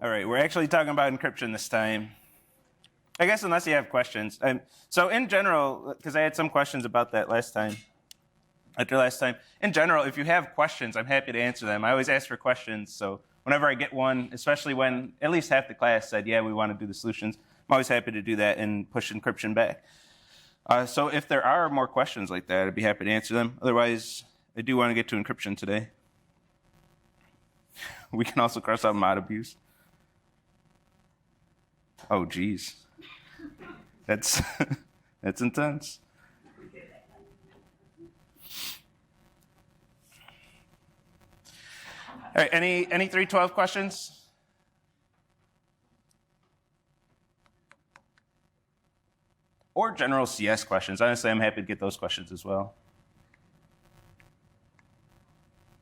All right, we're actually talking about encryption this time. I guess unless you have questions. So in general, because I had some questions about that last time, in general, if you have questions, I'm happy to answer them. I always ask for questions, so whenever I get one, especially when at least half the class said, yeah, we want to do the solutions, I'm always happy to do that and push encryption back. So if there are more questions like that, I'd be happy to answer them. Otherwise, I do want to get to encryption today. We can also cross out mod abuse. Oh, geez. That's intense. All right, any 312 questions? Or general CS questions. Honestly, I'm happy to get those questions as well.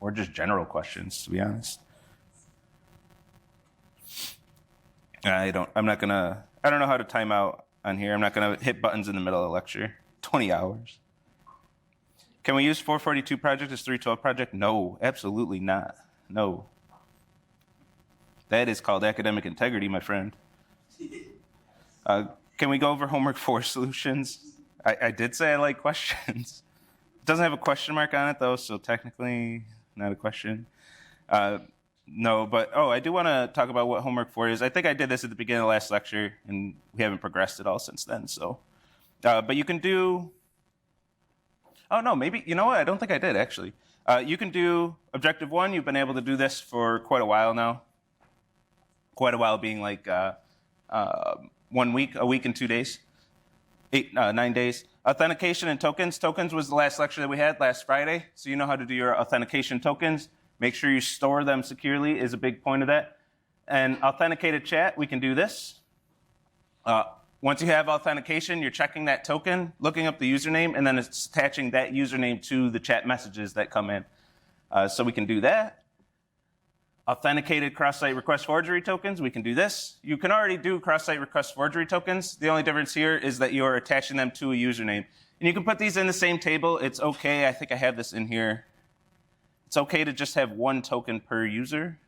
Or just general questions, to be honest. I don't know how to time out on here. I'm not gonna hit buttons in the middle of the lecture. 20 hours. Can we use 442 project as 312 project? No, absolutely not. No. That is called academic integrity, my friend. Can we go over homework 4 solutions? I did say I like questions. It doesn't have a question mark on it, though, so technically not a question. No, but, I do want to talk about what homework 4 is. I think I did this at the beginning of the last lecture, and we haven't progressed at all since then, so. But you can do, no, maybe, you know what? I don't think I did, actually. You can do objective 1. You've been able to do this for quite a while now. Quite a while being like 1 week, a week and 2 days, 9 days. Authentication and tokens. Tokens was the last lecture that we had last Friday, so you know how to do your authentication tokens. Make sure you store them securely is a big point of that. And authenticated chat, we can do this. Once you have authentication, you're checking that token, looking up the username, and then it's attaching that username to the chat messages that come in. So we can do that. Authenticated cross-site request forgery tokens, we can do this. You can already do cross-site request forgery tokens. The only difference here is that you're attaching them to a username. And you can put these in the same table. It's okay, I think I have this in here. It's okay to just have 1 token per user.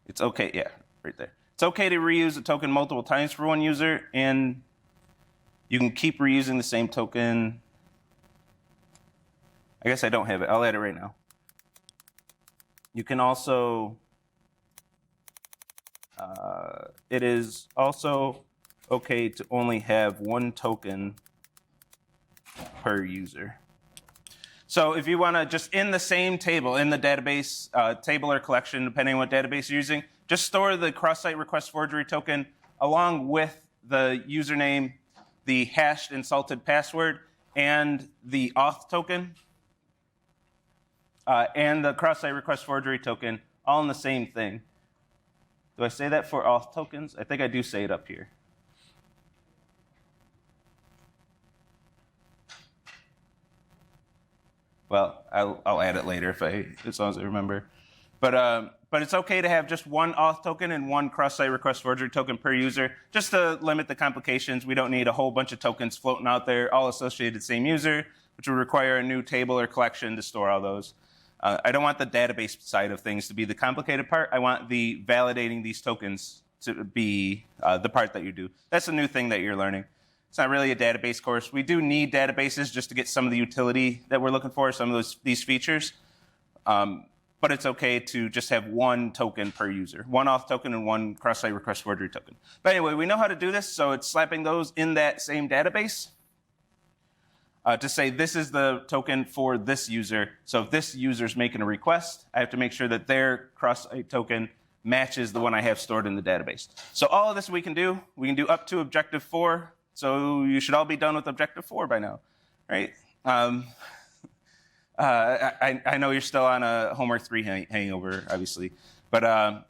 It's okay, yeah, right there. It's okay to reuse a token multiple times for 1 user, and you can keep reusing the same token. I guess I don't have it. I'll add it right now. You can also, it is also okay to only have 1 token per user. So if you want to just in the same table, in the database table or collection, depending on what database you're using, just store the cross-site request forgery token along with the username, the hashed insulted password, and the auth token, and the cross-site request forgery token, all in the same thing. Do I say that for auth tokens? I think I do say it up here. Well, I'll add it later as long as I remember. But it's okay to have just 1 auth token and 1 cross-site request forgery token per user, just to limit the complications. We don't need a whole bunch of tokens floating out there, all associated with the same user, which would require a new table or collection to store all those. I don't want the database side of things to be the complicated part. I want the validating these tokens to be the part that you do. That's a new thing that you're learning. It's not really a database course. We do need databases just to get some of the utility that we're looking for, some of these features. But it's okay to just have 1 token per user, 1 auth token and 1 cross-site request forgery token. But anyway, we know how to do this, so it's slapping those in that same database to say this is the token for this user. So if this user's making a request, I have to make sure that their cross-site token matches the one I have stored in the database. So all of this we can do. We can do up to objective 4. So you should all be done with objective 4 by now, right? I know you're still on a homework 3 hangover, obviously. But, and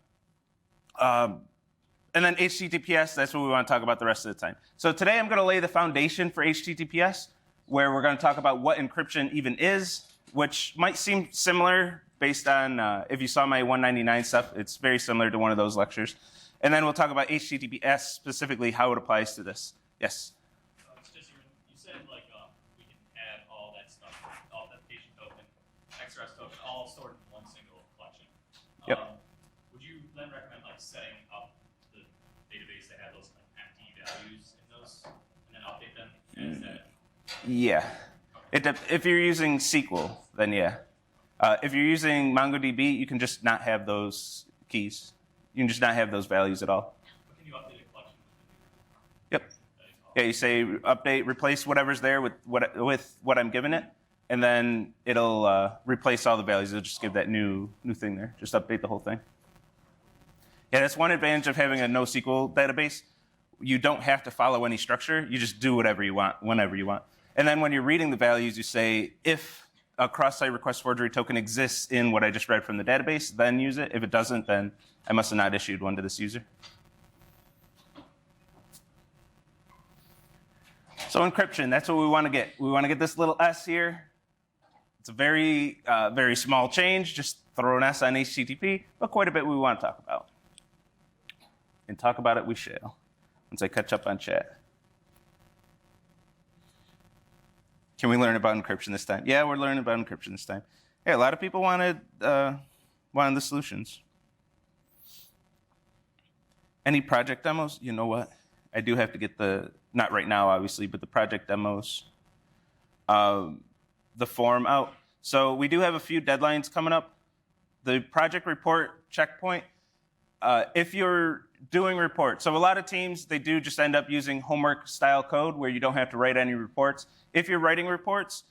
then HTTPS, that's what we want to talk about the rest of the time. So today I'm going to lay the foundation for HTTPS, where we're going to talk about what encryption even is, which might seem similar based on, if you saw my 199 stuff, it's very similar to one of those lectures. And then we'll talk about HTTPS, specifically how it applies to this. Yes? It's just, you said, like, we can add all that like setting up the database to have those like empty values in those, and then update them? Is that? Yeah. If you're using SQL, then yeah. If you're using MongoDB, you can just not have those keys. You can just not have those values at all. But can you update a collection? Yep. Yeah, you say update, replace whatever's there with what I'm giving it, and then it'll replace all the values. It'll just give that new thing there. Just update the whole thing. Yeah, that's one advantage of having a NoSQL database. You don't have to follow any structure. You just do whatever you want, whenever you want. And then when you're reading the values, you say, if a cross-site request forgery token exists in what I just read from the database, then use it. If it doesn't, then I must have not issued one to this user. So encryption, that's what we want to get. We want to get this little S here. It's a very, very small change. Just throw an S on HTTP, but quite a bit we want to talk about. And talk about it we shall, once I catch up on chat. Can we learn about encryption this time? Yeah, we're learning about encryption this time. Hey, a lot of people wanted the solutions. Any project demos? You know what? I do have to get not right now, obviously, but the project demos, the form out. So we do have a few deadlines coming up. The project report checkpoint, if you're doing reports. So a lot of teams, they do just end up using homework style code where you don't have to write any reports. If you're writing reports,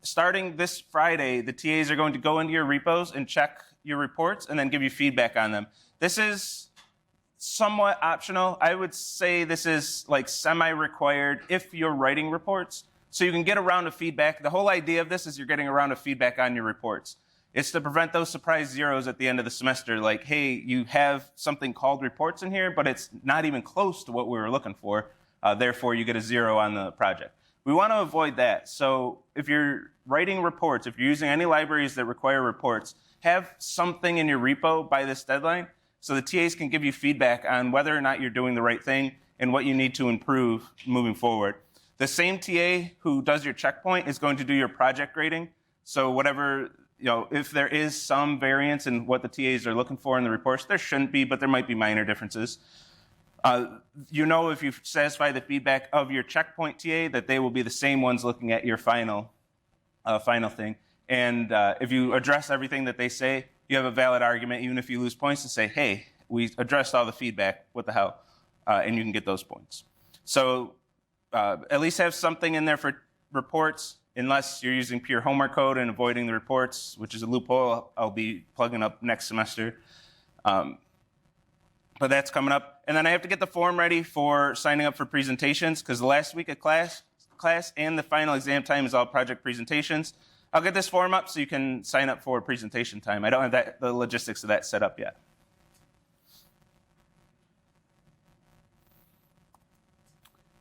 starting this Friday, the TAs are going to go into your repos and check your reports and then give you feedback on them. This is somewhat optional. I would say this is like semi-required if you're writing reports. So you can get a round of feedback. The whole idea of this is you're getting a round of feedback on your reports. It's to prevent those surprise zeros at the end of the semester, like, hey, you have something called reports in here, but it's not even close to what we were looking for. Therefore, you get a 0 on the project. We want to avoid that. So if you're writing reports, if you're using any libraries that require reports, have something in your repo by this deadline so the TAs can give you feedback on whether or not you're doing the right thing and what you need to improve moving forward. The same TA who does your checkpoint is going to do your project grading. So whatever, if there is some variance in what the TAs are looking for in the reports, there shouldn't be, but there might be minor differences. If you satisfy the feedback of your checkpoint TA, that they will be the same ones looking at your final thing. And if you address everything that they say, you have a valid argument, even if you lose points, to say, hey, we addressed all the feedback, what the hell? And you can get those points. So at least have something in there for reports, unless you're using pure homework code and avoiding the reports, which is a loophole I'll be plugging up next semester. But that's coming up. And then I have to get the form ready for signing up for presentations, because the last week of class and the final exam time is all project presentations. I'll get this form up so you can sign up for presentation time. I don't have the logistics of that set up yet.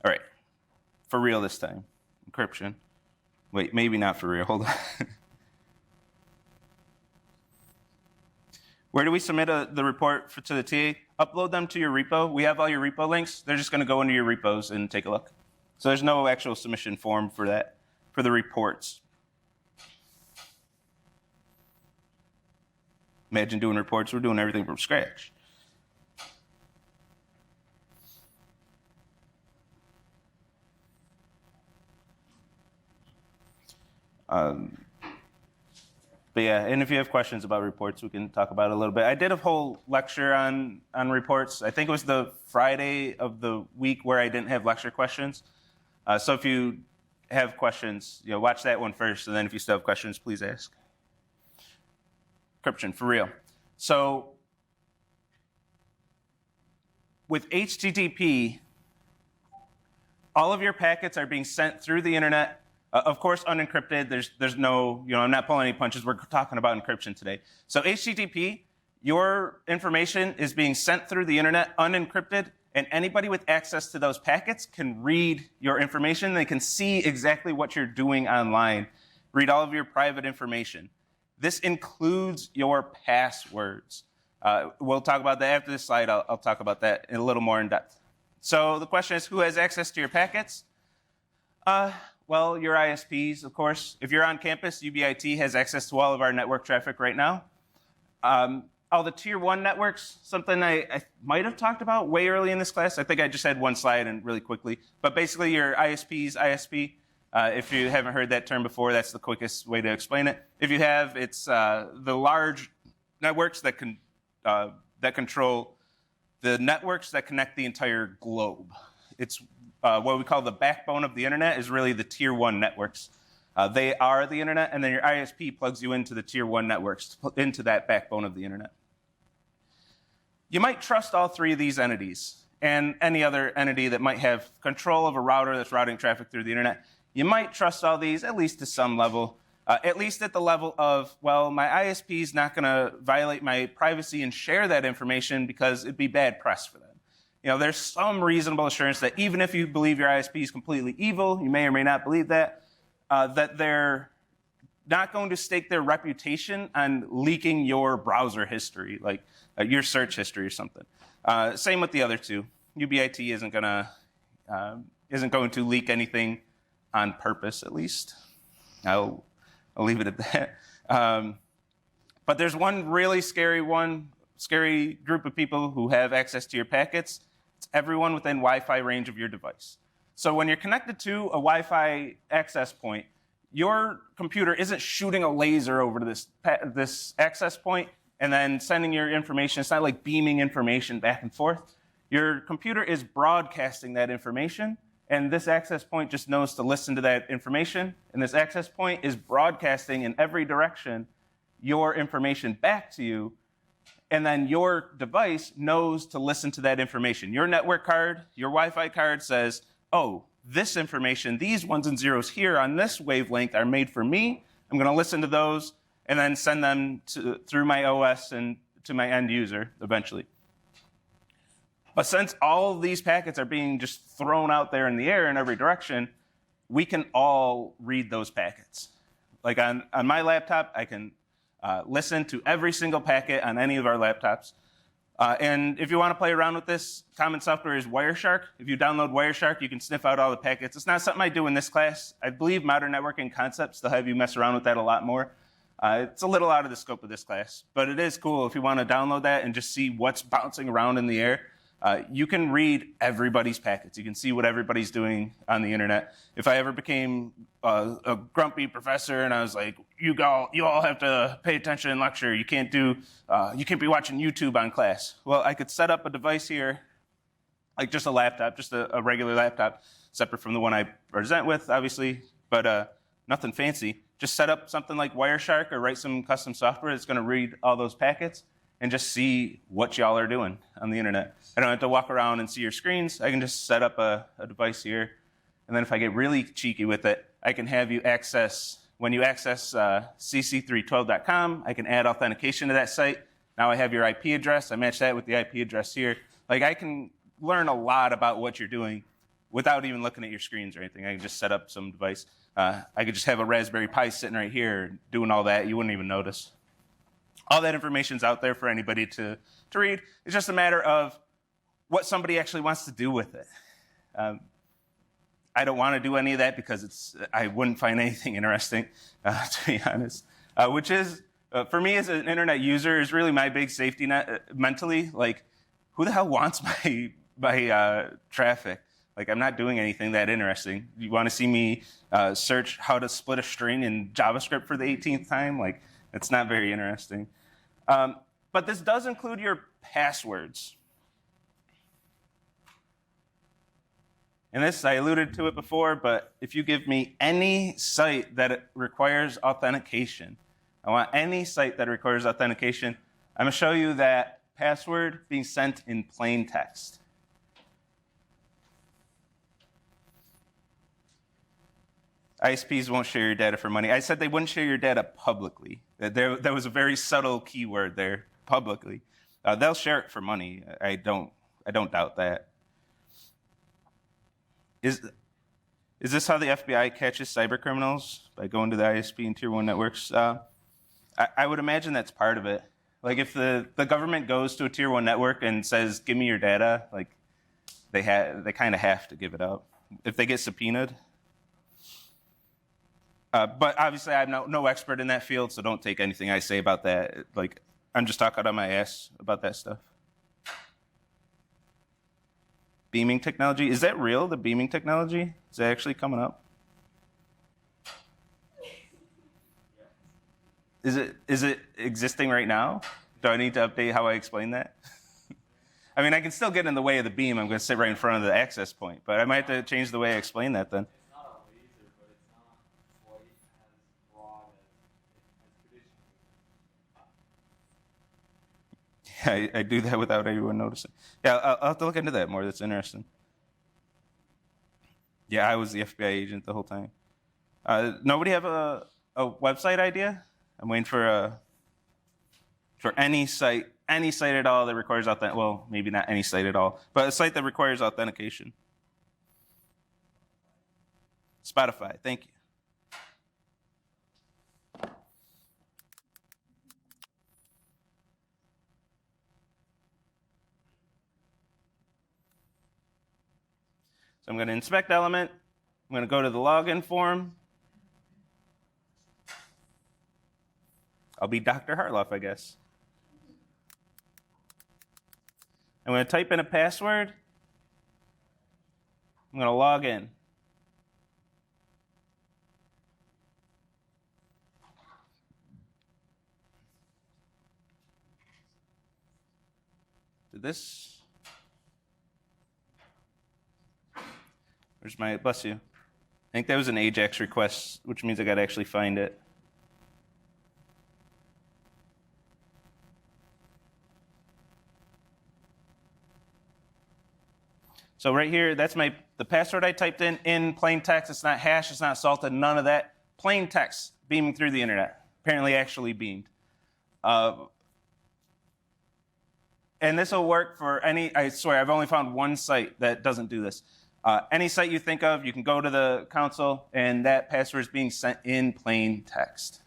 All right, for real this time, encryption. Wait, maybe not for real, hold on. Where do we submit the report to the TA? Upload them to your repo. We have all your repo links. They're just going to go into your repos and take a look. So there's no actual submission form for that, for the reports. Imagine doing reports. We're doing everything from scratch. But yeah, and if you have questions about reports, we can talk about it a little bit. I did a whole lecture on reports. I think it was the Friday of the week where I didn't have lecture questions. So if you have questions, watch that one first, and then if you still have questions, please ask. Encryption, for real. So with HTTP, all of your packets are being sent through the internet. Of course, unencrypted. There's no, I'm not pulling any punches. We're talking about encryption today. So HTTP, your information is being sent through the internet unencrypted, and anybody with access to those packets can read your information. They can see exactly what you're doing online, read all of your private information. This includes your passwords. We'll talk about that after this slide. I'll talk about that in a little more in depth. So the question is, who has access to your packets? Well, your ISPs, of course. If you're on campus, UBIT has access to all of our network traffic right now. the tier 1 networks, something I might have talked about way early in this class. I think I just had one slide and really quickly. But basically your ISP's ISP, if you haven't heard that term before, that's the quickest way to explain it. If you have, it's the large networks that control the networks that connect the entire globe. It's what we call the backbone of the internet is really the tier 1 networks. They are the internet, and then your ISP plugs you into the tier 1 networks, into that backbone of the internet. You might trust all three of these entities and any other entity that might have control of a router that's routing traffic through the internet. You might trust all these, at least to some level, at least at the level of, well, my ISP is not going to violate my privacy and share that information because it'd be bad press for them. There's some reasonable assurance that even if you believe your ISP is completely evil, you may or may not believe that they're not going to stake their reputation on leaking your browser history, like your search history or something. Same with the other two. UBIT isn't going to leak anything on purpose, at least. I'll leave it at that. But there's one really scary group of people who have access to your packets. It's everyone within Wi-Fi range of your device. So when you're connected to a Wi-Fi access point, your computer isn't shooting a laser over to this access point and then sending your information. It's not like beaming information back and forth. Your computer is broadcasting that information, and this access point just knows to listen to that information, and this access point is broadcasting in every direction your information back to you, and then your device knows to listen to that information. Your network card, your Wi-Fi card says, oh, this information, these ones and zeros here on this wavelength are made for me. I'm going to listen to those and then send them through my OS and to my end user eventually. But since all of these packets are being just thrown out there in the air in every direction, we can all read those packets. Like on my laptop, I can listen to every single packet on any of our laptops. And if you want to play around with this, common software is Wireshark. If you download Wireshark, you can sniff out all the packets. It's not something I do in this class. I believe Modern Networking Concepts, they'll have you mess around with that a lot more. It's a little out of the scope of this class, but it is cool if you want to download that and just see what's bouncing around in the air. You can read everybody's packets. You can see what everybody's doing on the internet. If I ever became a grumpy professor and I was like, you all have to pay attention in lecture. You can't be watching YouTube on class. Well, I could set up a device here, like just a laptop, just a regular laptop, separate from the one I present with, obviously, but nothing fancy. Just set up something like Wireshark or write some custom software that's going to read all those packets and just see what y'all are doing on the internet. I don't have to walk around and see your screens. I can just set up a device here. And then if I get really cheeky with it, I can have you when you access cc312.com, I can add authentication to that site. Now I have your IP address. I match that with the IP address here. Like I can learn a lot about what you're doing without even looking at your screens or anything. I can just set up some device. I could just have a Raspberry Pi sitting right here doing all that. You wouldn't even notice. All that information's out there for anybody to read. It's just a matter of what somebody actually wants to do with it. I don't want to do any of that because I wouldn't find anything interesting, to be honest. Which is, for me as an internet user, is really my big safety net mentally. Like, who the hell wants my traffic? Like, I'm not doing anything that interesting. You want to see me search how to split a string in JavaScript for the 18th time? Like, it's not very interesting. But this does include your passwords. And this, I alluded to it before, but if you give me any site that requires authentication, I want any site that requires authentication, I'm going to show you that password being sent in plain text. ISPs won't share your data for money. I said they wouldn't share your data publicly. There was a very subtle keyword there, publicly. They'll share it for money. I don't doubt that. Is this how the FBI catches cyber criminals? By going to the ISP and Tier 1 networks? I would imagine that's part of it. Like if the government goes to a Tier 1 network and says, give me your data, like they kind of have to give it up if they get subpoenaed. But obviously I'm no expert in that field, so don't take anything I say about that. Like I'm just talking out of my ass about that stuff. Beaming technology, is that real, the beaming technology? Is that actually coming up? Is it existing right now? Do I need to update how I explain that? I mean, I can still get in the way of the beam. I'm going to sit right in front of the access point, but I might have to change the way I explain that then. It's not a laser, but it's not quite as broad as traditionally. Yeah, I do that without anyone noticing. Yeah, I'll have to look into that more. That's interesting. Yeah, I was the FBI agent the whole time. Nobody have a website idea? I'm waiting for any site at all that requires authentication. Well, maybe not any site at all, but a site that requires authentication. Spotify, thank you. So I'm going to inspect element. I'm going to go to the login form. I'll be Dr. Hartloff, I guess. I'm going to type in a password. I'm going to log in. Did this? Where's my, bless you. I think that was an AJAX request, which means I got to actually find it. So right here, that's the password I typed in plain text. It's not hash, it's not salted, none of that. Plain text beaming through the internet. Apparently actually beamed. And this will work for any, I swear, I've only found one site that doesn't do this. Any site you think of, you can go to the console, and that password is being sent in plain text.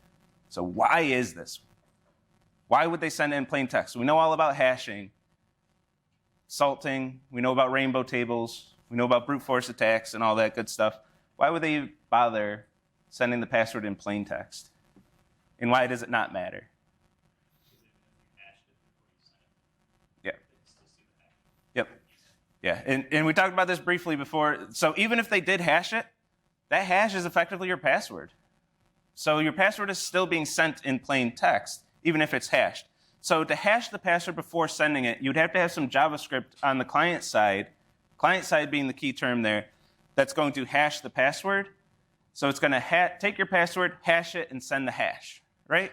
So why is this? Why would they send it in plain text? We know all about hashing, salting, we know about rainbow tables, we know about brute force attacks and all that good stuff. Why would they bother sending the password in plain text? And why does it not matter? Yeah. Yep. Yeah, and we talked about this briefly before. So even if they did hash it, that hash is effectively your password. So your password is still being sent in plain text, even if it's hashed. So to hash the password before sending it, you'd have to have some JavaScript on the client side being the key term there, that's going to hash the password. So it's going to take your password, hash it, and send the hash, right?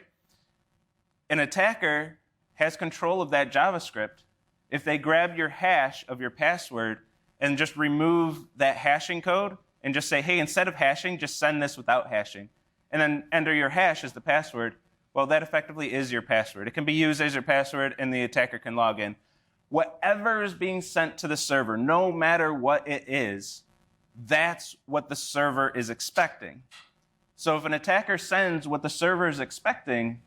An attacker has control of that JavaScript. If they grab your hash of your password and just remove that hashing code and just say, hey, instead of hashing, just send this without hashing, and then enter your hash as the password, well, that effectively is your password. It can be used as your password, and the attacker can log in. Whatever is being sent to the server, no matter what it is, that's what the server is expecting. So if an attacker sends what the server is expecting,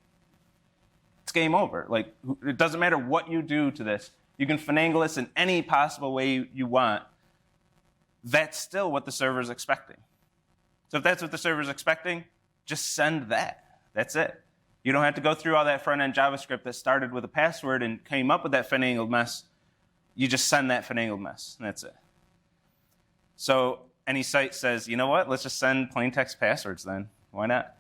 it's game over. Like, it doesn't matter what you do to this. You can finagle this in any possible way you want. That's still what the server is expecting. So if that's what the server is expecting, just send that. That's it. You don't have to go through all that front-end JavaScript that started with a password and came up with that finagled mess. You just send that finagled mess, and that's it. So any site says, you know what, let's just send plain text passwords then. Why not?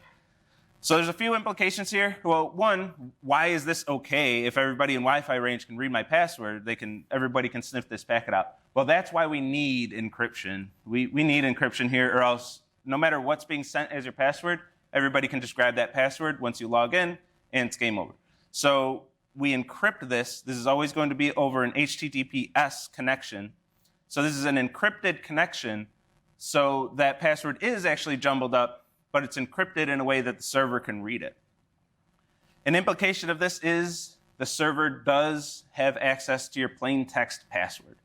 So there's a few implications here. Well, one, why is this okay if everybody in Wi-Fi range can read my password? Everybody can sniff this packet out. Well, that's why we need encryption. We need encryption here, or else no matter what's being sent as your password, everybody can just grab that password once you log in, and it's game over. So we encrypt this. This is always going to be over an HTTPS connection. So this is an encrypted connection, so that password is actually jumbled up, but it's encrypted in a way that the server can read it. An implication of this is the server does have access to your plain text password.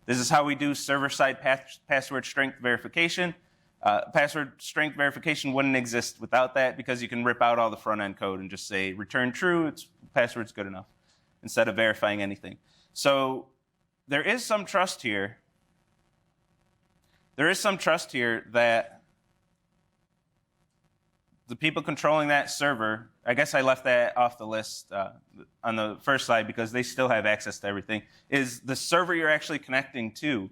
This is how we do server-side password strength verification. Password strength verification wouldn't exist without that, because you can rip out all the front-end code and just say, return true, password's good enough, instead of verifying anything. So there is some trust here. There is some trust here that the people controlling that server, I guess I left that off the list on the first slide because they still have access to everything, is the server you're actually connecting to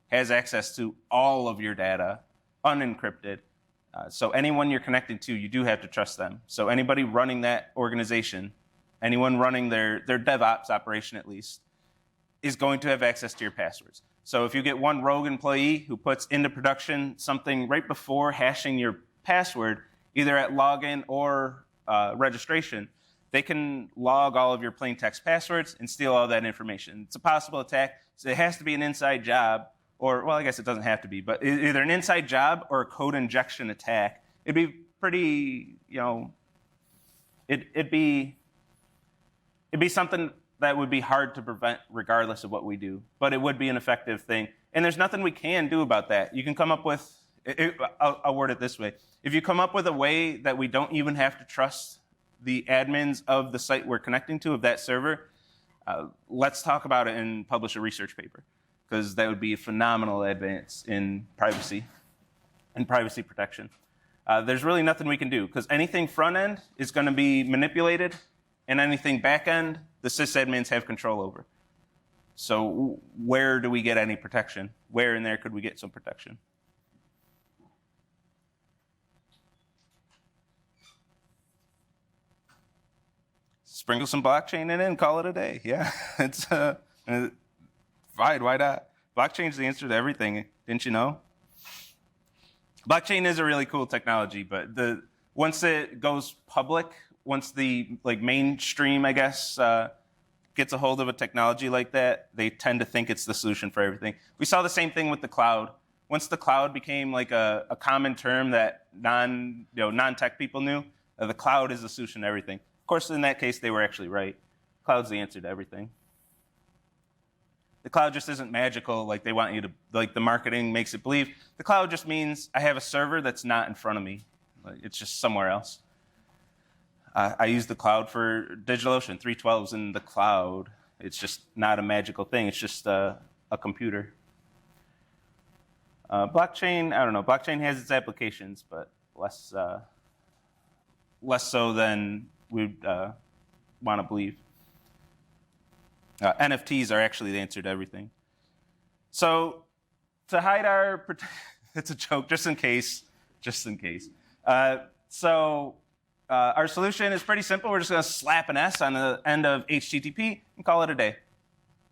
has access to all of your data, unencrypted. So anyone you're connecting to, you do have to trust them. So anybody running that organization, anyone running their DevOps operation at least, is going to have access to your passwords. So if you get one rogue employee who puts into production something right before hashing your password, either at login or registration, they can log all of your plain text passwords and steal all that information. It's a possible attack. So it has to be an inside job, or, well, I guess it doesn't have to be, but either an inside job or a code injection attack. It'd be pretty, it'd be something that would be hard to prevent regardless of what we do, but it would be an effective thing. And there's nothing we can do about that. You can come up with, I'll word it this way. If you come up with a way that we don't even have to trust the admins of the site we're connecting to, of that server, let's talk about it and publish a research paper, because that would be a phenomenal advance in privacy and privacy protection. There's really nothing we can do, because anything front end is going to be manipulated, and anything back end, the sysadmins have control over. So where do we get any protection? Where in there could we get some protection? Sprinkle some blockchain in it and call it a day. Yeah, it's fine. Why not? Blockchain's the answer to everything. Didn't you know? Blockchain is a really cool technology, but once it goes public, once the mainstream, I guess, gets a hold of a technology like that, they tend to think it's the solution for everything. We saw the same thing with the cloud. Once the cloud became like a common term that non-tech people knew, the cloud is the solution to everything. Of course, in that case, they were actually right. Cloud's the answer to everything. The cloud just isn't magical like they want you to, like the marketing makes it believe. The cloud just means I have a server that's not in front of me. It's just somewhere else. I use the cloud for DigitalOcean, 312's in the cloud. It's just not a magical thing. It's just a computer. Blockchain, I don't know. Blockchain has its applications, but less so than we'd want to believe. NFTs are actually the answer to everything. So to hide our, it's a joke, just in case. Our solution is pretty simple. We're just going to slap an S on the end of HTTP and call it a day.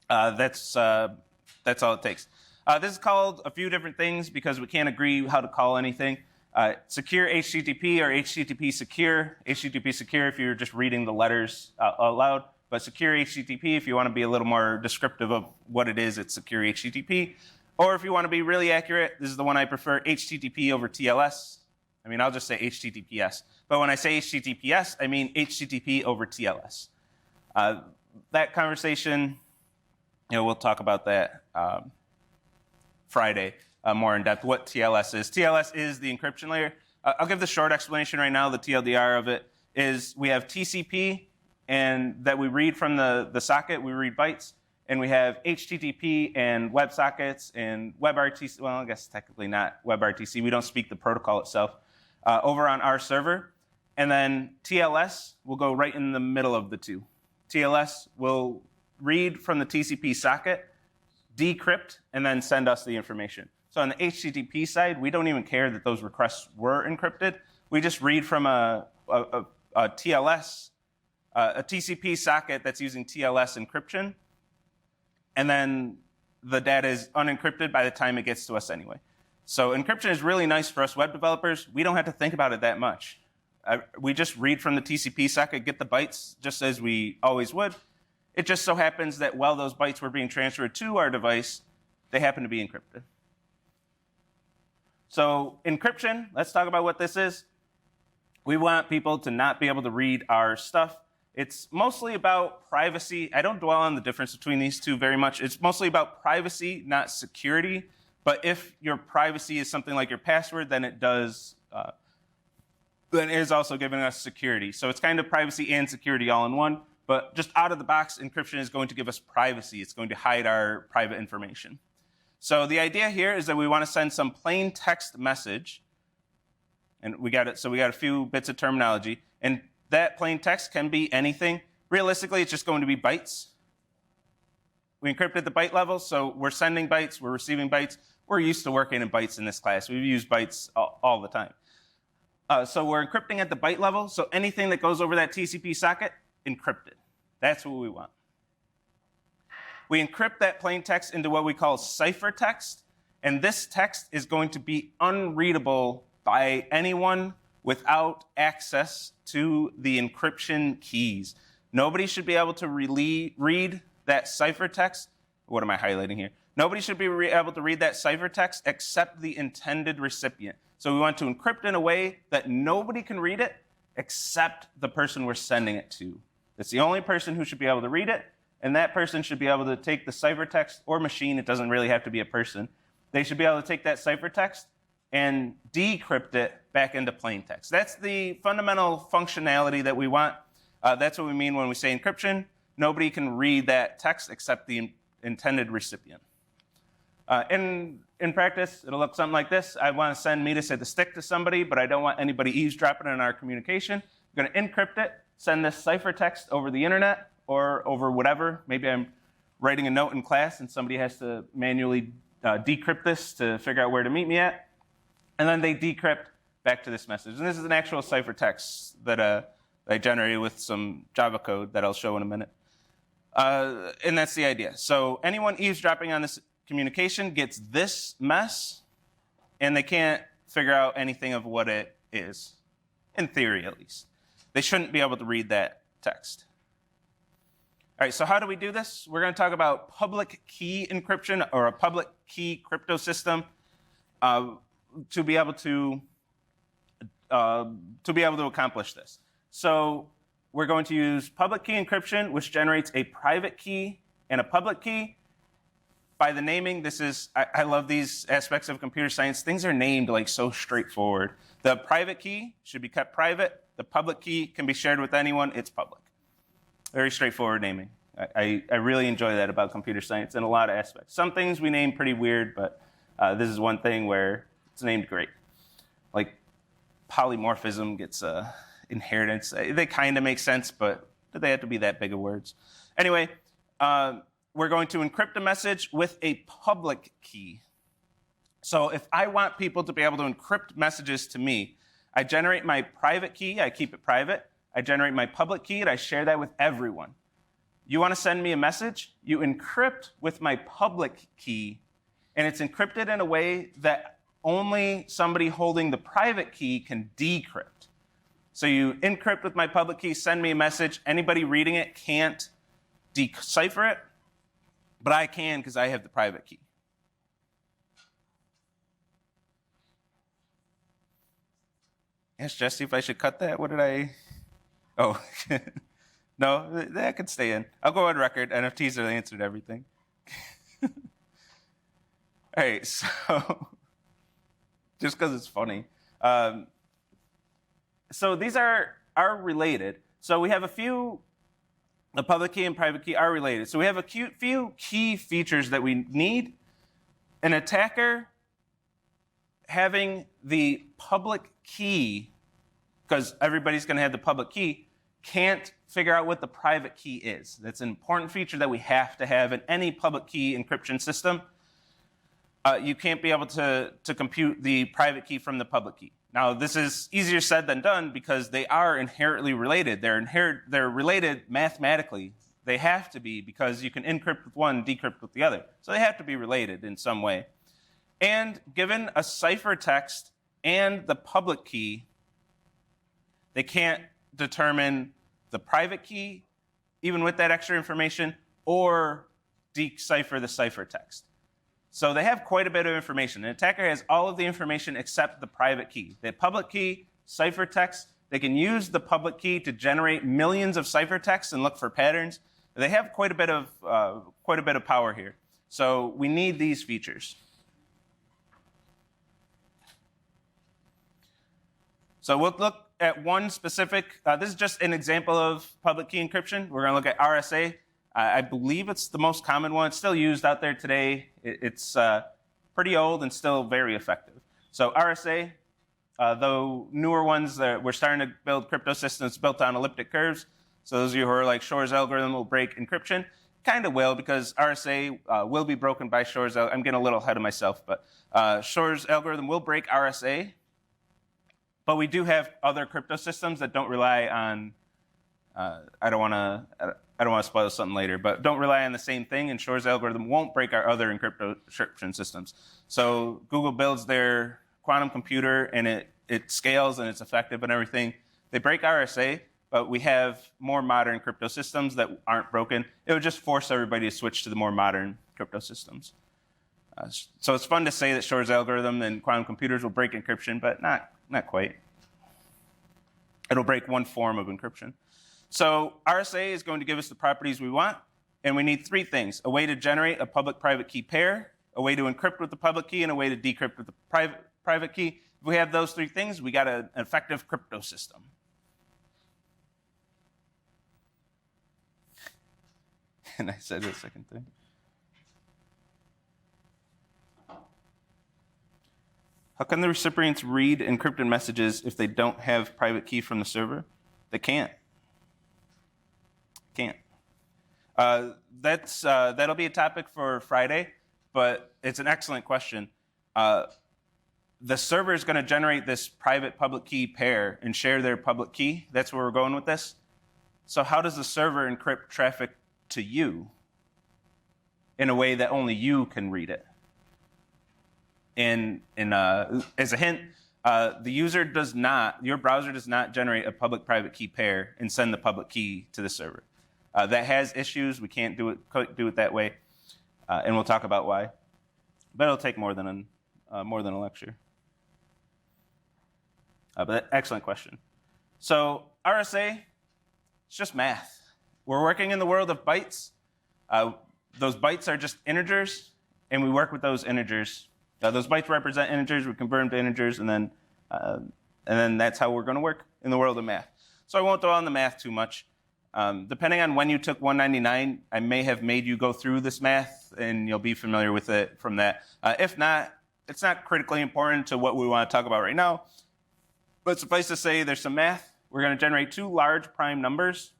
That's all it takes. This is called a few different things because we can't agree how to call anything. Secure HTTP or HTTP secure. HTTP secure if you're just reading the letters out loud, but secure HTTP if you want to be a little more descriptive of what it is, it's secure HTTP. Or if you want to be really accurate, this is the one I prefer, HTTP over TLS. I mean, I'll just say HTTPS. But when I say HTTPS, I mean HTTP over TLS. That conversation, we'll talk about that Friday more in depth, what TLS is. TLS is the encryption layer. I'll give the short explanation right now. The TLDR of it is we have TCP, and that we read from the socket, we read bytes. And we have HTTP and WebSockets and WebRTC. Well, I guess technically not WebRTC. We don't speak the protocol itself over on our server. And then TLS will go right in the middle of the two. TLS will read from the TCP socket, decrypt, and then send us the information. So on the HTTP side, we don't even care that those requests were encrypted. We just read from a TLS, a TCP socket that's using TLS encryption, and then the data is unencrypted by the time it gets to us anyway. So encryption is really nice for us web developers. We don't have to think about it that much. We just read from the TCP socket, get the bytes just as we always would. It just so happens that while those bytes were being transferred to our device, they happen to be encrypted. So encryption, let's talk about what this is. We want people to not be able to read our stuff. It's mostly about privacy. I don't dwell on the difference between these two very much. It's mostly about privacy, not security. But if your privacy is something like your password, then it does, then it is also giving us security. So it's kind of privacy and security all in one. But just out of the box, encryption is going to give us privacy. It's going to hide our private information. So the idea here is that we want to send some plain text message And we got it. So we got a few bits of terminology. And that plain text can be anything. Realistically, it's just going to be bytes. We encrypt at the byte level, so we're sending bytes, we're receiving bytes. We're used to working in bytes in this class. We've used bytes all the time. So we're encrypting at the byte level, so anything that goes over that TCP socket, encrypted. That's what we want. We encrypt that plain text into what we call ciphertext, and this text is going to be unreadable by anyone without access to the encryption keys. Nobody should be able to read that ciphertext. What am I highlighting here? Nobody should be able to read that ciphertext except the intended recipient. So we want to encrypt in a way that nobody can read it except the person we're sending it to. It's the only person who should be able to read it, and that person should be able to take the ciphertext or machine. It doesn't really have to be a person. They should be able to take that ciphertext and decrypt it back into plain text. That's the fundamental functionality that we want. That's what we mean when we say encryption. Nobody can read that text except the intended recipient. In practice, it'll look something like this. I want to send Metis at the stick to somebody, but I don't want anybody eavesdropping on our communication. I'm going to encrypt it, send this ciphertext over the internet or over whatever. Maybe I'm writing a note in class and somebody has to manually decrypt this to figure out where to meet me at. And then they decrypt back to this message. And this is an actual ciphertext that I generated with some Java code that I'll show in a minute. And that's the idea. So anyone eavesdropping on this communication gets this mess, and they can't figure out anything of what it is, in theory at least. They shouldn't be able to read that text. All right, so how do we do this? We're going to talk about public key encryption or a public key crypto system to be able to accomplish this. So we're going to use public key encryption, which generates a private key and a public key. By the naming, this is, I love these aspects of computer science. Things are named like so straightforward. The private key should be kept private. The public key can be shared with anyone. It's public. Very straightforward naming. I really enjoy that about computer science in a lot of aspects. Some things we name pretty weird, but this is one thing where it's named great. Like polymorphism gets inheritance. They kind of make sense, but do they have to be that big of words? Anyway, we're going to encrypt a message with a public key. So if I want people to be able to encrypt messages to me, I generate my private key, I keep it private. I generate my public key, and I share that with everyone. You want to send me a message? You encrypt with my public key, and it's encrypted in a way that only somebody holding the private key can decrypt. So you encrypt with my public key, send me a message. Anybody reading it can't decipher it, but I can because I have the private key. Ask Jesse if I should cut that. What did I? Oh, no, that could stay in. I'll go on record. NFTs have answered everything. All right, so just because it's funny. So these are related. So we have the public key and private key are related. So we have a few key features that we need. An attacker having the public key, because everybody's going to have the public key, can't figure out what the private key is. That's an important feature that we have to have in any public key encryption system. You can't be able to compute the private key from the public key. Now, this is easier said than done because they are inherently related. They're related mathematically. They have to be because you can encrypt with one, decrypt with the other. So they have to be related in some way. And given a ciphertext and the public key, they can't determine the private key, even with that extra information, or decipher the ciphertext. So they have quite a bit of information. An attacker has all of the information except the private key. The public key, ciphertext, they can use the public key to generate millions of ciphertexts and look for patterns. They have quite a bit of power here. So we need these features. So we'll look at one specific, this is just an example of public key encryption. We're going to look at RSA. I believe it's the most common one. It's still used out there today. It's pretty old and still very effective. So RSA, though newer ones, we're starting to build crypto systems built on elliptic curves. So those of you who are like Shor's algorithm will break encryption. Kind of will, because RSA will be broken by Shor's algorithm. I'm getting a little ahead of myself, but Shor's algorithm will break RSA. But we do have other crypto systems that don't rely on, I don't want to spoil something later, but don't rely on the same thing, and Shor's algorithm won't break our other encryption systems. So Google builds their quantum computer, and it scales, and it's effective and everything. They break RSA, but we have more modern crypto systems that aren't broken. It would just force everybody to switch to the more modern crypto systems. So it's fun to say that Shor's algorithm and quantum computers will break encryption, but not quite. It'll break one form of encryption. So RSA is going to give us the properties we want, and we need three things: a way to generate a public-private key pair, a way to encrypt with the public key, and a way to decrypt with the private key. If we have those three things, we got an effective crypto system. And I said the second thing. How can the recipients read encrypted messages if they don't have private key from the server? They can't. That'll be a topic for Friday, but it's an excellent question. The server is going to generate this private public key pair and share their public key. That's where we're going with this. So how does the server encrypt traffic to you in a way that only you can read it? And as a hint, your browser does not generate a public-private key pair and send the public key to the server. That has issues. We can't do it that way, and we'll talk about why. But it'll take more than a lecture. But excellent question. So RSA, it's just math. We're working in the world of bytes. Those bytes are just integers, and we work with those integers. Those bytes represent integers. We convert them to integers, and then that's how we're going to work in the world of math. So I won't dwell on the math too much. Depending on when you took 199, I may have made you go through this math, and you'll be familiar with it from that. If not, it's not critically important to what we want to talk about right now. But suffice to say, there's some math. We're going to generate two large prime numbers.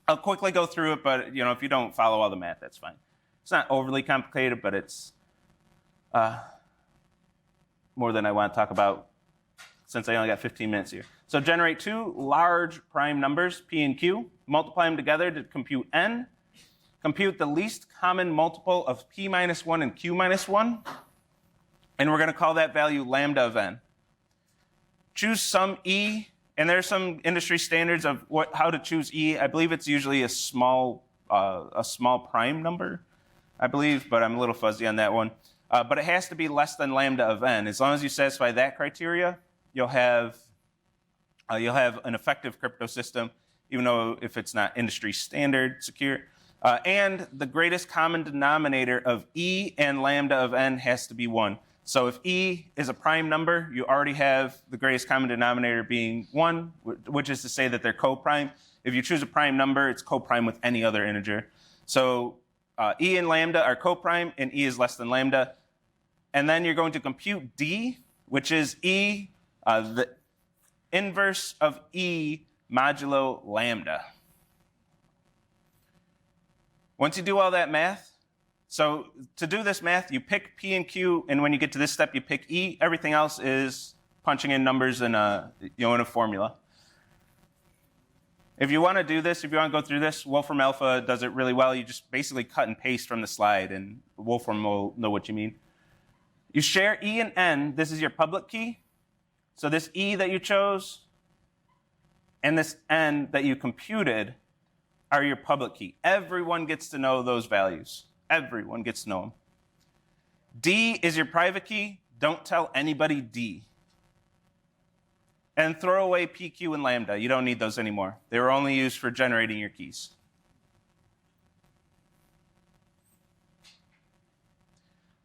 I'll quickly go through it, but if you don't follow all the math, that's fine. It's not overly complicated, but it's more than I want to talk about since I only got 15 minutes here. So generate two large prime numbers, P and Q, multiply them together to compute N, compute the least common multiple of P minus 1 and Q minus 1, and we're going to call that value lambda of N. Choose some E, and there's some industry standards of how to choose E. I believe it's usually a small prime number, I believe, but I'm a little fuzzy on that one. But it has to be less than lambda of N. As long as you satisfy that criteria, you'll have an effective crypto system, even though if it's not industry standard secure. And the greatest common denominator of E and lambda of N has to be 1. So if E is a prime number, you already have the greatest common denominator being 1, which is to say that they're co-prime. If you choose a prime number, it's co-prime with any other integer. So E and lambda are co-prime, and E is less than lambda. And then you're going to compute D, which is E, the inverse of E modulo lambda. Once you do all that math, so to do this math, you pick P and Q, and when you get to this step, you pick E. Everything else is punching in numbers in a formula. If you want to do this, if you want to go through this, Wolfram Alpha does it really well. You just basically cut and paste from the slide, and Wolfram will know what you mean. You share E and N. This is your public key. So this E that you chose and this N that you computed are your public key. Everyone gets to know those values. Everyone gets to know them. D is your private key. Don't tell anybody D. And throw away P, Q, and lambda. You don't need those anymore. They were only used for generating your keys.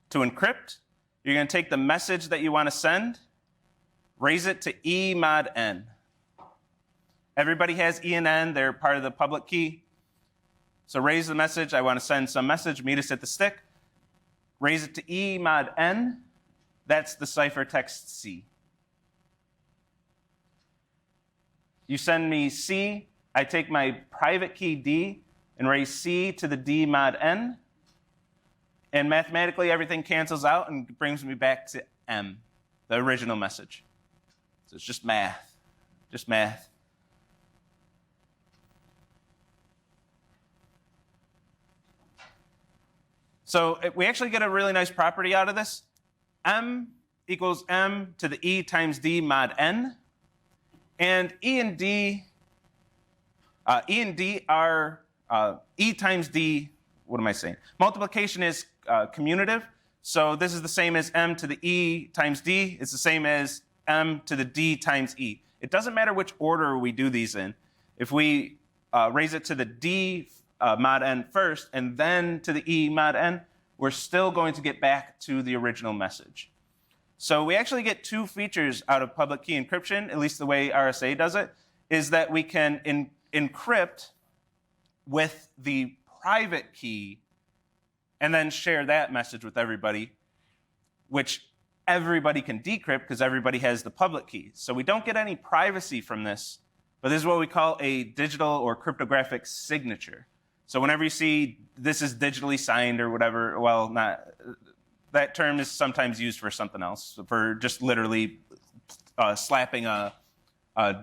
To encrypt, you're going to take the message that you want to send, raise it to E mod N. Everybody has E and N. They're part of the public key. So raise the message. I want to send some message. Meet us at the stick. Raise it to E mod N. That's the ciphertext C. You send me C, I take my private key D and raise C to the D mod n, and mathematically everything cancels out and brings me back to M, the original message. So it's just math, just math. So we actually get a really nice property out of this. M equals M to the E times D mod n. And E and D are E times D, what am I saying? Multiplication is commutative. So this is the same as M to the E times D. It's the same as M to the D times E. It doesn't matter which order we do these in. If we raise it to the D mod n first and then to the E mod n, we're still going to get back to the original message. So we actually get two features out of public key encryption, at least the way RSA does it, is that we can encrypt with the private key and then share that message with everybody, which everybody can decrypt because everybody has the public key. So we don't get any privacy from this, but this is what we call a digital or cryptographic signature. So whenever you see this is digitally signed or whatever, well, not that term is sometimes used for something else, for just literally slapping a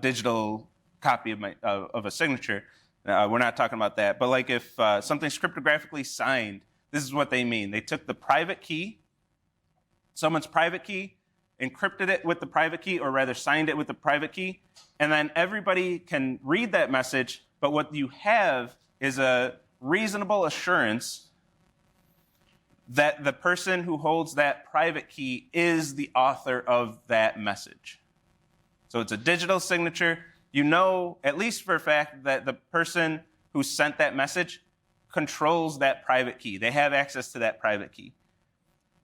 digital copy of a signature. We're not talking about that. But like if something's cryptographically signed, this is what they mean. They took the private key, someone's private key, encrypted it with the private key, or rather signed it with the private key, and then everybody can read that message, but what you have is a reasonable assurance that the person who holds that private key is the author of that message. So it's a digital signature. You know, at least for a fact, that the person who sent that message controls that private key. They have access to that private key.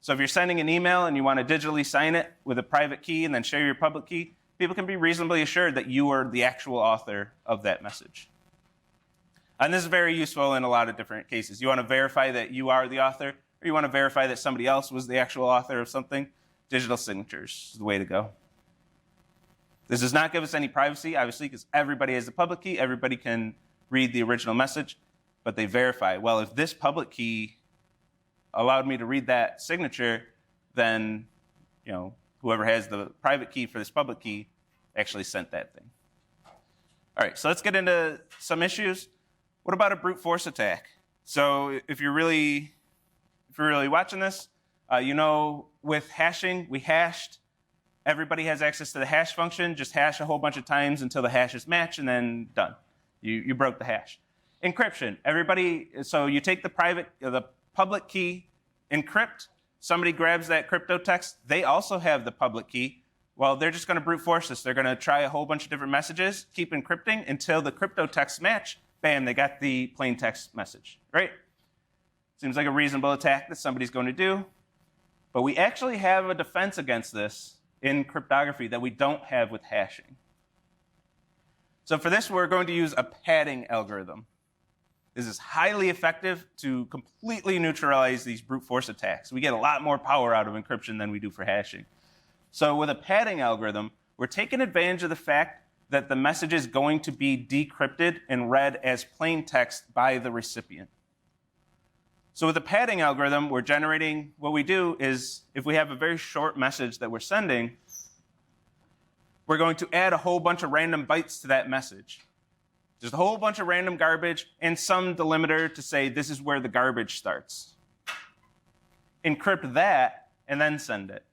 So if you're sending an email and you want to digitally sign it with a private key and then share your public key, people can be reasonably assured that you are the actual author of that message. And this is very useful in a lot of different cases. You want to verify that you are the author, or you want to verify that somebody else was the actual author of something. Digital signatures is the way to go. This does not give us any privacy, obviously, because everybody has the public key. Everybody can read the original message, but they verify, well, if this public key allowed me to read that signature, then whoever has the private key for this public key actually sent that thing. All right, so let's get into some issues. What about a brute force attack? So if you're really watching this, with hashing, we hashed. Everybody has access to the hash function. Just hash a whole bunch of times until the hashes match, and then done. You broke the hash. Encryption. So you take the public key, encrypt. Somebody grabs that crypto text. They also have the public key. Well, they're just going to brute force this. They're going to try a whole bunch of different messages, keep encrypting until the crypto texts match. Bam, they got the plain text message, right? Seems like a reasonable attack that somebody's going to do. But we actually have a defense against this in cryptography that we don't have with hashing. So for this, we're going to use a padding algorithm. This is highly effective to completely neutralize these brute force attacks. We get a lot more power out of encryption than we do for hashing. So with a padding algorithm, we're taking advantage of the fact that the message is going to be decrypted and read as plain text by the recipient. So with the padding algorithm, we're generating, what we do is, if we have a very short message that we're sending, we're going to add a whole bunch of random bytes to that message. There's a whole bunch of random garbage and some delimiter to say this is where the garbage starts. Encrypt that and then send it.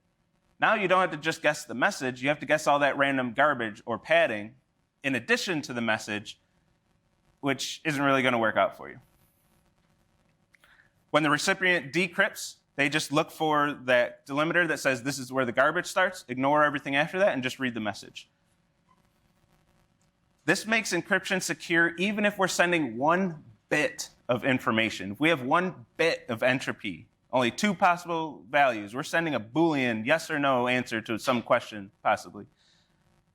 Now you don't have to just guess the message, you have to guess all that random garbage or padding in addition to the message, which isn't really going to work out for you. When the recipient decrypts, they just look for that delimiter that says this is where the garbage starts, ignore everything after that, and just read the message. This makes encryption secure even if we're sending 1 bit of information. If we have 1 bit of entropy, only 2 possible values, we're sending a Boolean yes or no answer to some question, possibly.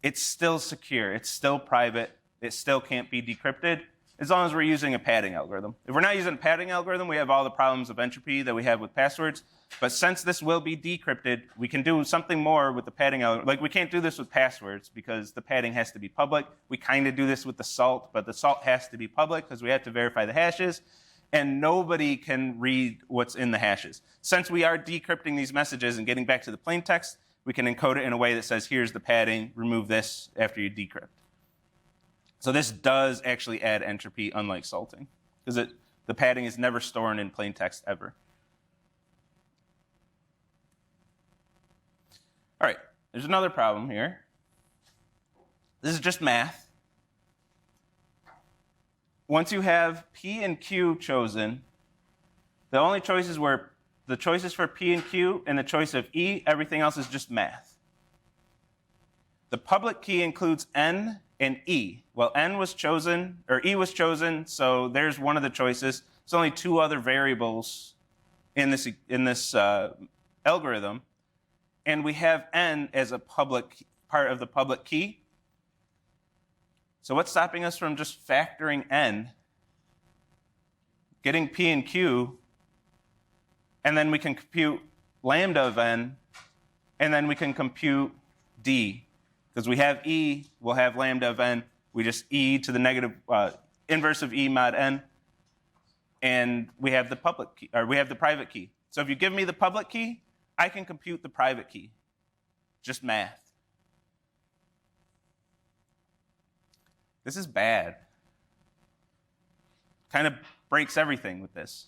It's still secure. It's still private. It still can't be decrypted. as long as we're using a padding algorithm. If we're not using a padding algorithm, we have all the problems of entropy that we have with passwords. But since this will be decrypted, we can do something more with the padding algorithm. Like, we can't do this with passwords because the padding has to be public. We kind of do this with the salt, but the salt has to be public because we have to verify the hashes. And nobody can read what's in the hashes. Since we are decrypting these messages and getting back to the plain text, we can encode it in a way that says, here's the padding, remove this after you decrypt. So this does actually add entropy, unlike salting, because the padding is never stored in plain text ever. All right, there's another problem here. This is just math. Once you have P and Q chosen, the only choices were the choices for P and Q and the choice of E. Everything else is just math. The public key includes N and E. Well, N was chosen, or E was chosen, so there's one of the choices. There's only two other variables in this algorithm, and we have N as a public part of the public key. So what's stopping us from just factoring N, getting P and Q, and then we can compute lambda of N, and then we can compute D. Because we have E, we'll have lambda of N. We just E to the negative inverse of E mod N, and we have the public key, or we have the private key. So if you give me the public key, I can compute the private key. Just math. This is bad. Kind of breaks everything with this.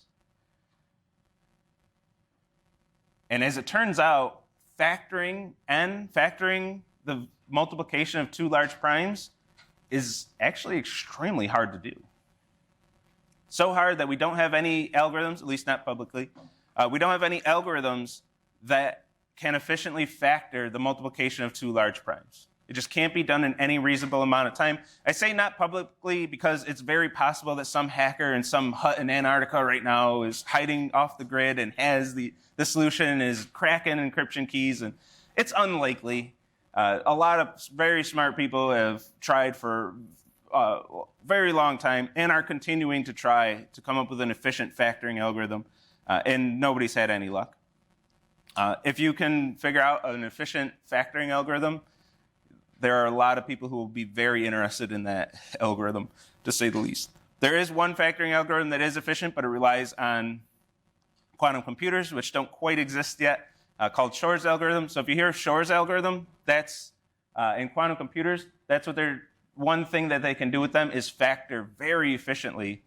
And as it turns out, factoring N, factoring the multiplication of two large primes is actually extremely hard to do. So hard that we don't have any algorithms, at least not publicly, we don't have any algorithms that can efficiently factor the multiplication of two large primes. It just can't be done in any reasonable amount of time. I say not publicly because it's very possible that some hacker in some hut in Antarctica right now is hiding off the grid and has the solution and is cracking encryption keys, and it's unlikely. A lot of very smart people have tried for a very long time and are continuing to try to come up with an efficient factoring algorithm, and nobody's had any luck. If you can figure out an efficient factoring algorithm, there are a lot of people who will be very interested in that algorithm, to say the least. There is one factoring algorithm that is efficient, but it relies on quantum computers, which don't quite exist yet, called Shor's algorithm. So if you hear Shor's algorithm, that's in quantum computers, that's what one thing that they can do with them is factor very efficiently,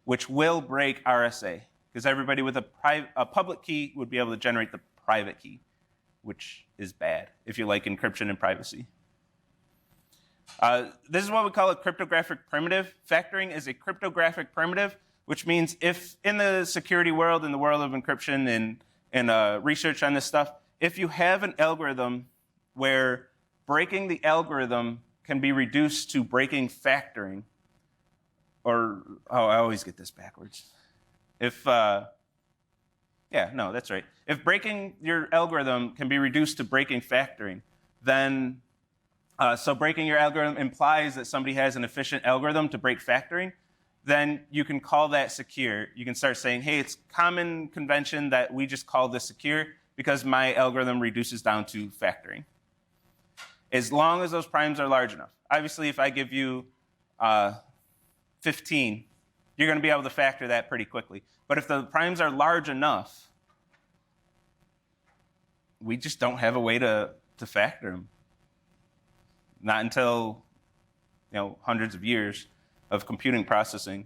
which will break RSA, because everybody with a public key would be able to generate the private key, which is bad if you like encryption and privacy. This is what we call a cryptographic primitive. Factoring is a cryptographic primitive, which means if in the security world, in the world of encryption and research on this stuff, if you have an algorithm where breaking the algorithm can be reduced to breaking factoring, or, I always get this backwards. If breaking your algorithm can be reduced to breaking factoring, then so breaking your algorithm implies that somebody has an efficient algorithm to break factoring, then you can call that secure. You can start saying, hey, it's common convention that we just call this secure because my algorithm reduces down to factoring. As long as those primes are large enough. Obviously, if I give you 15, you're going to be able to factor that pretty quickly. But if the primes are large enough, we just don't have a way to factor them. Not until hundreds of years of computing processing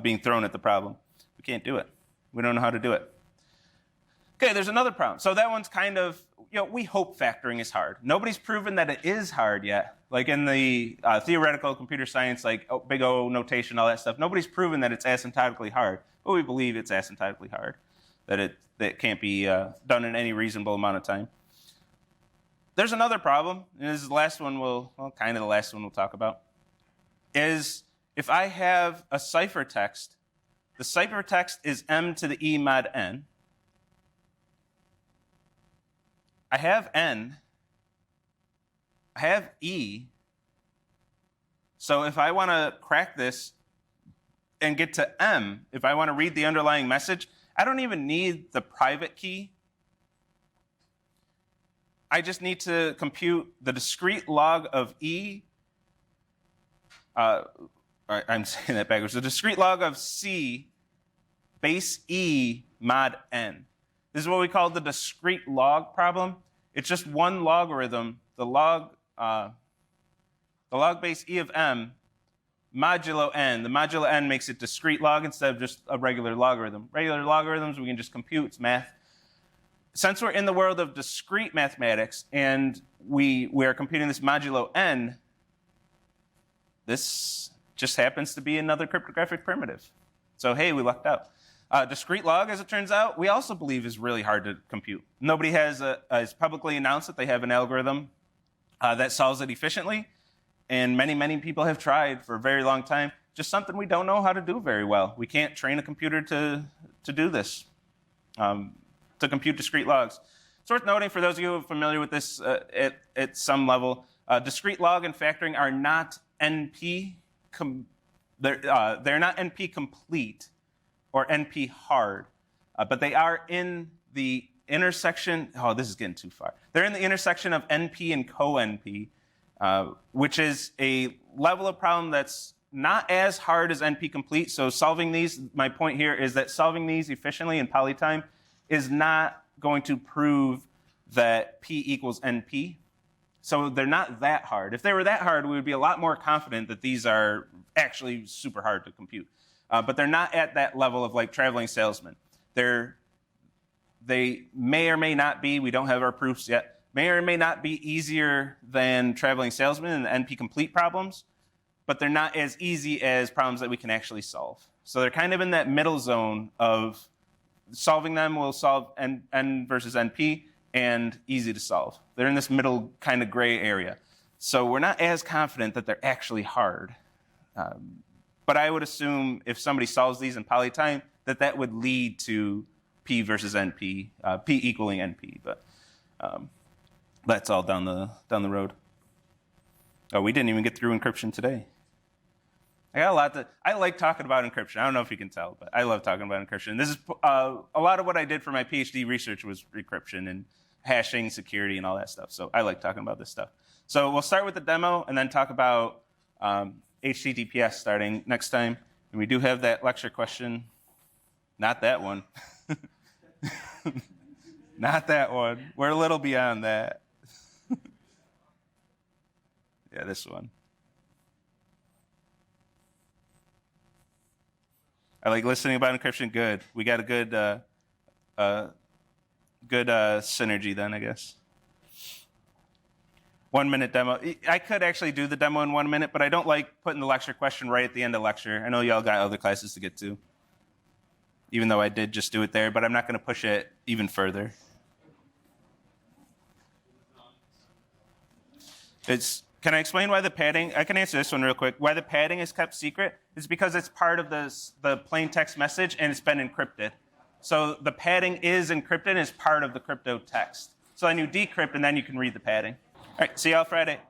being thrown at the problem. We can't do it. We don't know how to do it. Okay, there's another problem. So that one's kind of, we hope factoring is hard. Nobody's proven that it is hard yet. Like in the theoretical computer science, like big O notation, all that stuff, nobody's proven that it's asymptotically hard. But we believe it's asymptotically hard, that it can't be done in any reasonable amount of time. There's another problem, and this is the last one kind of the last one we'll talk about, is if I have a ciphertext, the ciphertext is m to the e mod n. I have n. I have e. So if I want to crack this and get to M, if I want to read the underlying message, I don't even need the private key. I just need to compute the discrete log of E. I'm saying that backwards. The discrete log of C base E mod N. This is what we call the discrete log problem. It's just one logarithm, the log base E of M modulo n. The modulo n makes it discrete log instead of just a regular logarithm. Regular logarithms we can just compute, it's math. Since we're in the world of discrete mathematics and we are computing this modulo n, this just happens to be another cryptographic primitive. So hey, we lucked out. Discrete log, as it turns out, we also believe is really hard to compute. Nobody has publicly announced that they have an algorithm that solves it efficiently. And many, many people have tried for a very long time. Just something we don't know how to do very well. We can't train a computer to do this, to compute discrete logs. It's worth noting for those of you who are familiar with this at some level, discrete log and factoring are not NP. They're not NP complete or NP hard, but they are in the intersection. Oh, this is getting too far. They're in the intersection of NP and co-NP. Which is a level of problem that's not as hard as NP complete. So solving these, my point here is that solving these efficiently in polytime is not going to prove that P equals NP. So they're not that hard. If they were that hard, we would be a lot more confident that these are actually super hard to compute. But they're not at that level of like traveling salesman. They may or may not be, we don't have our proofs yet, may or may not be easier than traveling salesman and NP complete problems, but they're not as easy as problems that we can actually solve. So they're kind of in that middle zone of solving them will solve N versus NP and easy to solve. They're in this middle kind of gray area. So we're not as confident that they're actually hard. But I would assume if somebody solves these in polytime, that would lead to P versus NP, P equaling NP. But that's all down the road. Oh, we didn't even get through encryption today. I like talking about encryption. I don't know if you can tell, but I love talking about encryption. This is a lot of what I did for my PhD research was encryption and hashing, security, and all that stuff. So I like talking about this stuff. So we'll start with the demo and then talk about HTTPS starting next time. And we do have that lecture question. Not that one. Not that one. We're a little beyond that. Yeah, this one. I like listening about encryption. Good. We got a good synergy then, I guess. 1 minute demo. I could actually do the demo in 1 minute, but I don't like putting the lecture question right at the end of lecture. I know y'all got other classes to get to, even though I did just do it there, but I'm not going to push it even further. Can I explain why the padding? I can answer this one real quick. Why the padding is kept secret is because it's part of the plain text message and it's been encrypted. So the padding is encrypted as part of the crypto text. So then you decrypt and then you can read the padding. All right, see y'all Friday.